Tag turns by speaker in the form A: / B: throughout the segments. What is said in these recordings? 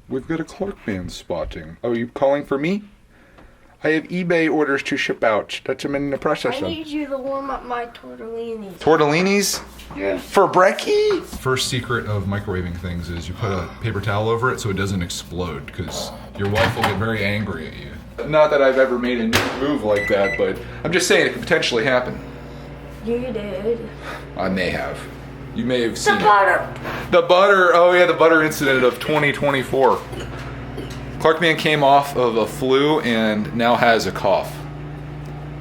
A: We've got a Clarkman spotting. Oh, you calling for me? I have eBay orders to ship out. That's I'm in the process of.
B: I need you to warm up my tortellinis.
A: Tortellinis?
B: Yeah.
A: For brekkie? First secret of microwaving things is you put a paper towel over it so it doesn't explode, because your wife will get very angry at you. Not that I've ever made a new move like that, but I'm just saying it could potentially happen.
B: You did.
A: I may have. You may have seen
B: The butter.
A: The butter. Oh yeah, the butter incident of 2024. Clarkman came off of a flu and now has a cough.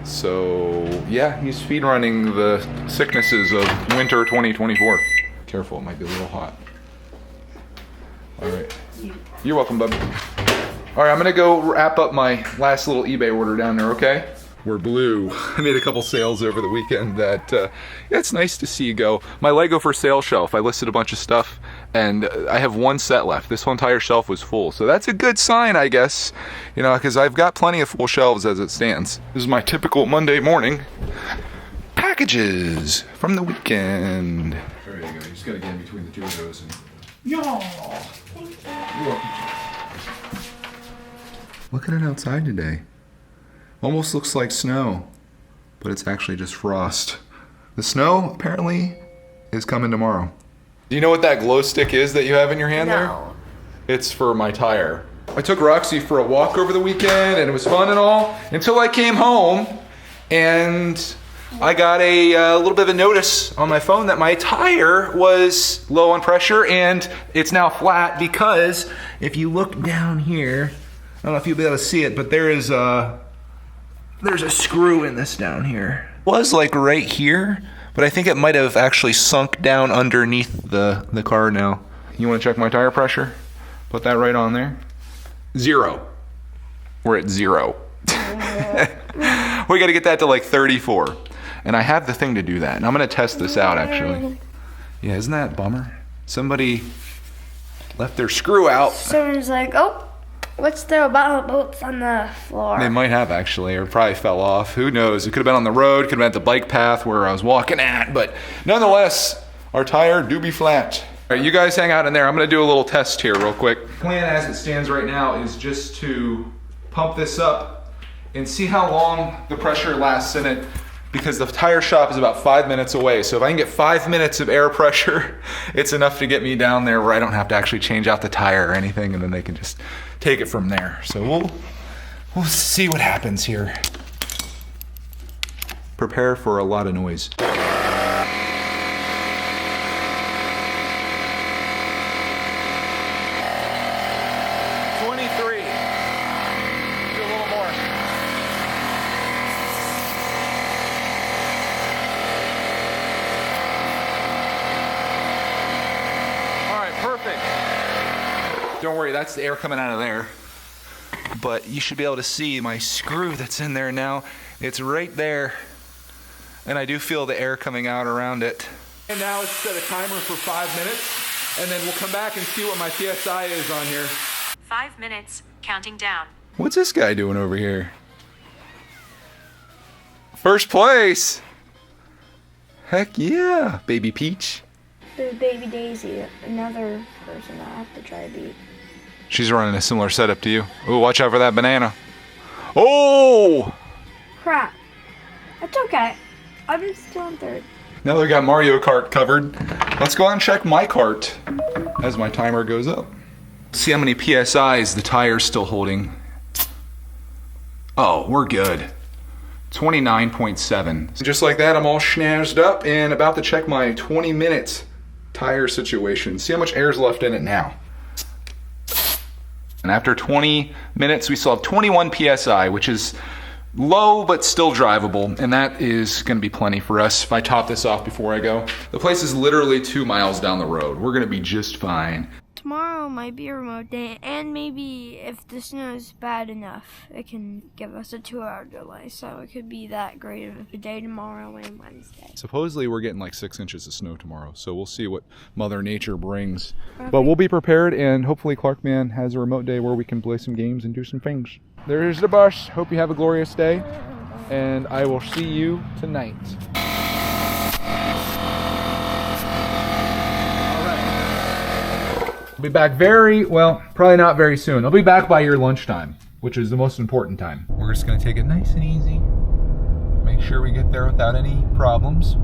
A: So yeah, he's speedrunning the sicknesses of winter 2024. Careful, it might be a little hot. All right. You're welcome, bub. All right, I'm gonna go wrap up my last little eBay order down there, okay? We're blue. I made a couple sales over the weekend that, yeah, it's nice to see you go. My Lego for sale shelf, I listed a bunch of stuff, and I have one set left. This whole entire shelf was full, so that's a good sign, I guess. You know, because I've got plenty of full shelves as it stands. This is my typical Monday morning packages from the weekend. There you go, you just gotta get in between the two of those. And... Y'all! Thank you. You're welcome. Look at it outside today. Almost looks like snow, but it's actually just frost. The snow, apparently, is coming tomorrow. Do you know what that glow stick is that you have in your hand there? It's for my tire. I took Roxy for a walk over the weekend, and it was fun and all, until I came home, and I got a little bit of a notice on my phone that my tire was low on pressure, and it's now flat because if you look down here, I don't know if you'll be able to see it, but there's a screw in this down here. It was like right here, but I think it might have actually sunk down underneath the car now. You want to check my tire pressure? Put that right on there. 0. We're at 0. We got to get that to like 34. And I have the thing to do that. And I'm going to test this out actually. Yeah, isn't that a bummer? Somebody left their screw out.
B: Someone's like, oh. What's there about bolts on the floor?
A: They might have actually, or probably fell off. Who knows? It could have been on the road, could have been at the bike path where I was walking at, but nonetheless, our tire do be flat. All right, you guys hang out in there. I'm gonna do a little test here real quick. The plan as it stands right now is just to pump this up and see how long the pressure lasts in it, because the tire shop is about 5 minutes away. So if I can get 5 minutes of air pressure, it's enough to get me down there where I don't have to actually change out the tire or anything, and then they can just take it from there. So we'll see what happens here. Prepare for a lot of noise. 23. Do a little more. All right, perfect. Don't worry, that's the air coming out of there. But you should be able to see my screw that's in there now. It's right there. And I do feel the air coming out around it. And now let's set a timer for 5 minutes, and then we'll come back and see what my PSI is on here.
C: 5 minutes, counting down.
A: What's this guy doing over here? First place! Heck yeah, baby Peach.
B: There's Baby Daisy, another person I have to try to beat.
A: She's running a similar setup to you. Ooh, watch out for that banana. Oh!
B: Crap. That's okay. I'm still on third.
A: Now they got Mario Kart covered. Let's go out and check my cart as my timer goes up. See how many PSIs the tire's still holding. Oh, we're good. 29.7. Just like that, I'm all schnazzed up and about to check my 20 minutes tire situation. See how much air's left in it now. And after 20 minutes, we still have 21 PSI, which is low but still drivable, and that is going to be plenty for us if I top this off before I go. The place is literally 2 miles down the road. We're going to be just fine.
B: Tomorrow might be a remote day, and maybe if the snow is bad enough, it can give us a 2-hour delay, so it could be that great of a day tomorrow and Wednesday.
A: Supposedly we're getting like 6 inches of snow tomorrow, so we'll see what Mother Nature brings. Okay. But we'll be prepared, and hopefully Clarkman has a remote day where we can play some games and do some things. There's the bus. Hope you have a glorious day, and I will see you tonight. I'll be back probably not very soon. I'll be back by your lunchtime, which is the most important time. We're just gonna take it nice and easy. Make sure we get there without any problems,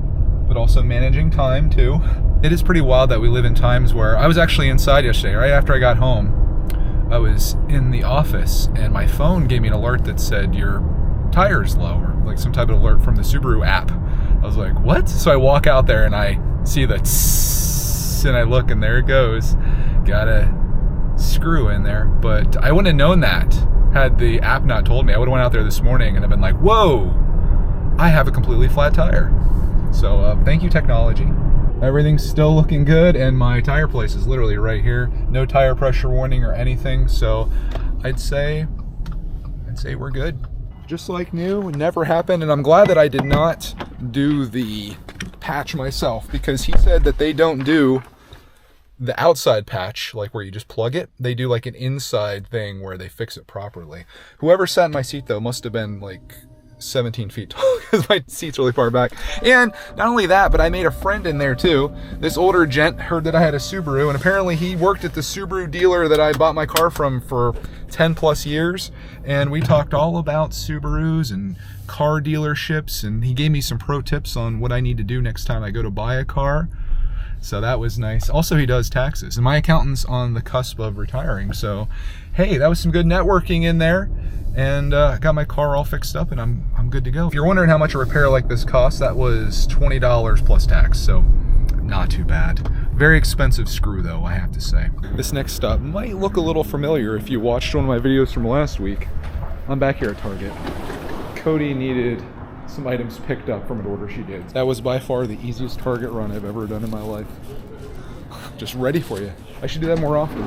A: but also managing time too. It is pretty wild that we live in times where I was actually inside yesterday, right after I got home. I was in the office and my phone gave me an alert that said your tire's low, or like some type of alert from the Subaru app. I was like, what? So I walk out there and I see the tss, and I look and there it goes. Got a screw in there, but I wouldn't have known that had the app not told me. I would have went out there this morning and I've been like, whoa, I have a completely flat tire. So thank you, technology. Everything's still looking good, and my tire place is literally right here. No tire pressure warning or anything, so I'd say we're good. Just like new, never happened, and I'm glad that I did not do the patch myself, because he said that they don't do the outside patch, like where you just plug it. They do like an inside thing where they fix it properly. Whoever sat in my seat though must have been like 17 feet tall, because my seat's really far back. And not only that, but I made a friend in there too. This older gent heard that I had a Subaru, and apparently he worked at the Subaru dealer that I bought my car from for 10 plus years, and we talked all about Subarus and car dealerships, and he gave me some pro tips on what I need to do next time I go to buy a car. So that was nice. Also, he does taxes, and my accountant's on the cusp of retiring, so hey, that was some good networking in there. And got my car all fixed up, and I'm good to go. If you're wondering how much a repair like this costs, that was $20 plus tax, so not too bad. Very expensive screw though, I have to say. This next stop might look a little familiar if you watched one of my videos from last week. I'm back here at Target. Cody needed some items picked up from an order she did. That was by far the easiest Target run I've ever done in my life. Just ready for you. I should do that more often.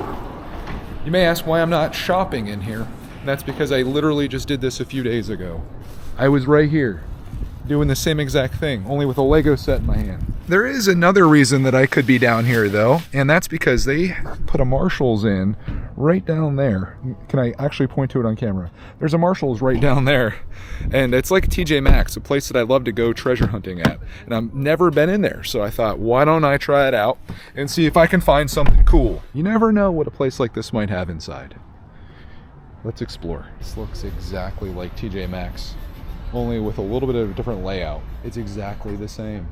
A: You may ask why I'm not shopping in here. That's because I literally just did this a few days ago. I was right here doing the same exact thing, only with a Lego set in my hand. There is another reason that I could be down here though, and that's because they put a Marshall's in right down there. Can I actually point to it on camera? There's a Marshall's right down there, and it's like TJ Maxx, a place that I love to go treasure hunting at, and I've never been in there, so I thought, why don't I try it out and see if I can find something cool. You never know what a place like this might have inside. Let's explore. This looks exactly like TJ Maxx, only with a little bit of a different layout. It's exactly the same,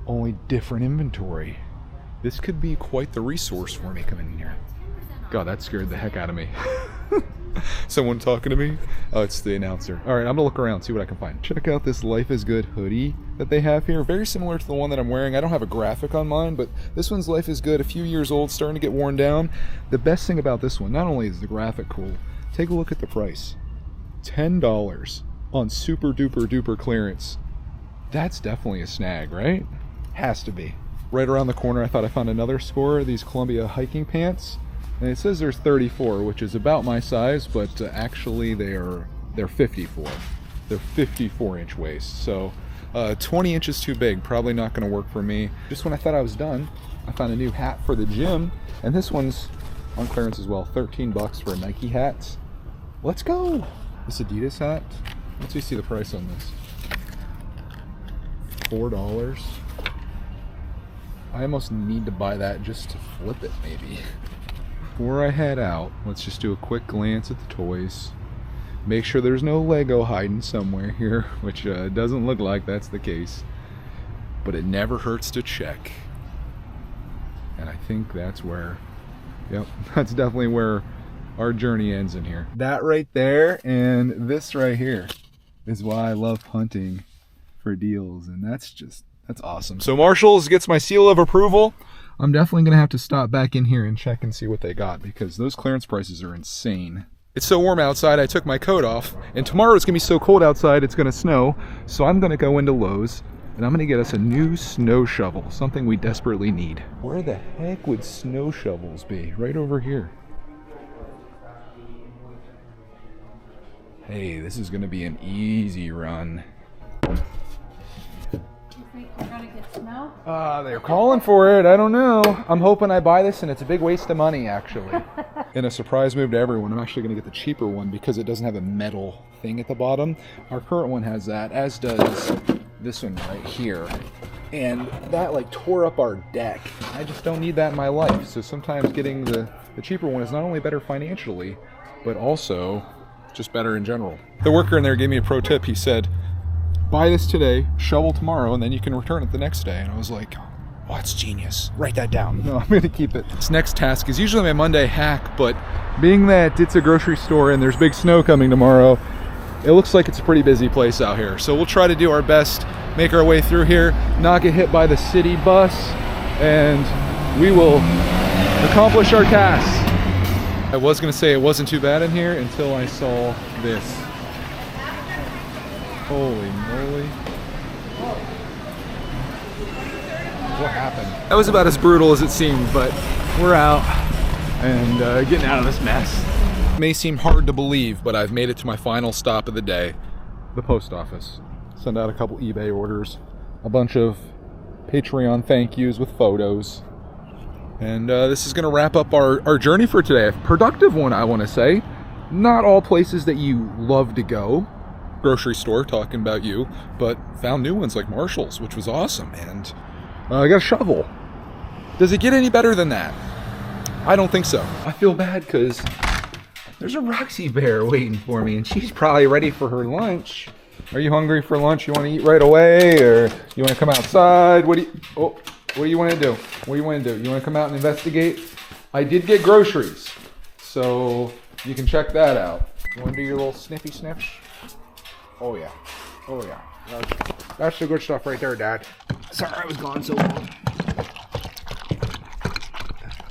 A: only different inventory. This could be quite the resource for me coming in here. God, that scared the heck out of me. Someone talking to me? Oh, it's the announcer. All right, I'm gonna look around, see what I can find. Check out this Life is Good hoodie that they have here. Very similar to the one that I'm wearing. I don't have a graphic on mine, but this one's Life is Good, a few years old, starting to get worn down. The best thing about this one, not only is the graphic cool, take a look at the price. $10 on super duper duper clearance. That's definitely a snag, right? Has to be. Right around the corner, I thought I found another score, these Columbia hiking pants. And it says there's 34, which is about my size, but actually they're 54. They're 54-inch waist, so 20 inches too big, probably not going to work for me. Just when I thought I was done, I found a new hat for the gym, and this one's on clearance as well. 13 bucks for a Nike hat. Let's go. This Adidas hat. Let's see the price on this. $4. I almost need to buy that just to flip it, maybe. Before I head out, let's just do a quick glance at the toys. Make sure there's no Lego hiding somewhere here, which doesn't look like that's the case. But it never hurts to check. And I think that's where, yep, that's definitely where our journey ends in here. That right there and this right here is why I love hunting for deals, and that's awesome. So Marshall's gets my seal of approval. I'm definitely gonna have to stop back in here and check and see what they got, because those clearance prices are insane. It's so warm outside, I took my coat off, and tomorrow it's gonna be so cold outside it's gonna snow, so I'm gonna go into Lowe's and I'm gonna get us a new snow shovel, something we desperately need. Where the heck would snow shovels be? Right over here. Hey, this is gonna be an easy run.
D: We're gonna get snow?
A: They're calling for it. I don't know. I'm hoping I buy this, and it's a big waste of money, actually. In a surprise move to everyone, I'm actually going to get the cheaper one because it doesn't have a metal thing at the bottom. Our current one has that, as does this one right here. and that like tore up our deck. I just don't need that in my life. So sometimes getting the cheaper one is not only better financially, but also just better in general. The worker in there gave me a pro tip. He said, buy this today, shovel tomorrow, and then you can return it the next day. And I was like, oh, that's genius. Write that down. No, I'm gonna keep it. This next task is usually my Monday hack, but being that it's a grocery store and there's big snow coming tomorrow, it looks like it's a pretty busy place out here. So we'll try to do our best, make our way through here, not get hit by the city bus, and we will accomplish our task. I was gonna say it wasn't too bad in here until I saw this. Holy moly. What happened? That was about as brutal as it seemed, but we're out and getting out of this mess. It may seem hard to believe, but I've made it to my final stop of the day, the post office. Send out a couple eBay orders, a bunch of Patreon thank yous with photos. And this is gonna wrap up our journey for today. A productive one, I wanna say. Not all places that you love to go. Grocery store, talking about you, but found new ones like Marshall's, which was awesome. And I got a shovel. Does it get any better than that? I don't think so. I feel bad because there's a Roxy bear waiting for me and she's probably ready for her lunch. Are you hungry for lunch? You want to eat right away or you want to come outside? What do you want to do? What do you want to do? You want to come out and investigate? I did get groceries, so you can check that out. You want to do your little sniffy sniffs? Oh yeah. Oh yeah. That's the good stuff right there, Dad. Sorry I was gone so long.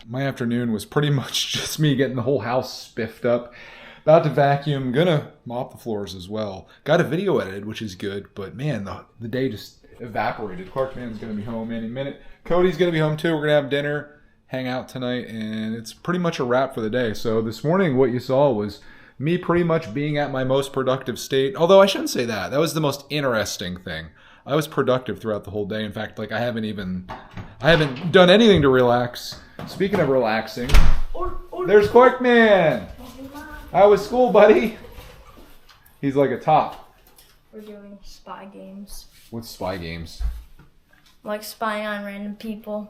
A: My afternoon was pretty much just me getting the whole house spiffed up. About to vacuum, gonna mop the floors as well. Got a video edited, which is good, but man, the day just evaporated. Clark Man's gonna be home any minute. Cody's gonna be home too. We're gonna have dinner, hang out tonight, and it's pretty much a wrap for the day. So this morning, what you saw was me pretty much being at my most productive state. Although I shouldn't say that. That was the most interesting thing. I was productive throughout the whole day. In fact, like I haven't done anything to relax. Speaking of relaxing, there's Clark Man. How was school, buddy? He's like a top.
B: We're doing spy games.
A: What's spy games?
B: Like spying on random people.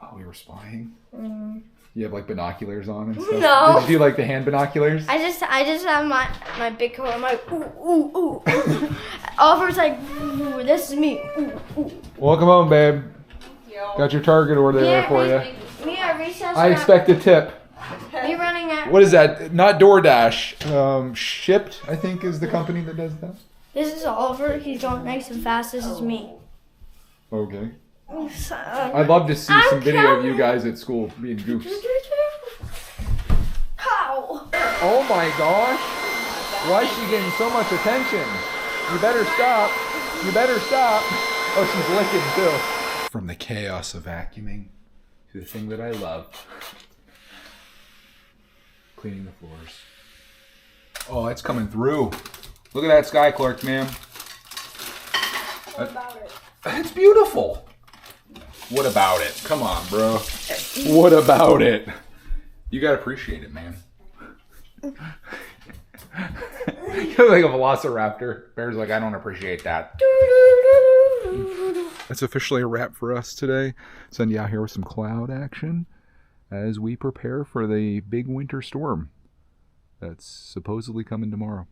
A: Oh, we were spying?
B: Mm-hmm.
A: You have like binoculars on and stuff?
B: No.
A: Did you do like the hand binoculars?
B: I just have my big coat. I'm like, ooh, ooh, ooh, ooh. Oliver's like, ooh, this is me. Ooh, ooh.
A: Welcome home, babe. Got your Target order there for you.
B: Me at recess.
A: I expect a tip.
B: Me running at.
A: What is that? Not DoorDash. Shipped, I think, is the company that does that.
B: This is Oliver. He's going nice and fast. This is me.
A: Okay.
B: So,
A: I'd love to see some video of you guys at school being goofs.
B: Ow.
A: Oh my gosh. Why is she getting so much attention? You better stop. You better stop. Oh, she's licking too. From the chaos of vacuuming to the thing that I love. Cleaning the floors. Oh, it's coming through. Look at that sky, Clark, man.
B: What about it?
A: It's beautiful. What about it? Come on, bro. What about it? You gotta appreciate it, man. You're like a velociraptor. Bear's like, I don't appreciate that. That's officially a wrap for us today. Send you out here with some cloud action as we prepare for the big winter storm that's supposedly coming tomorrow.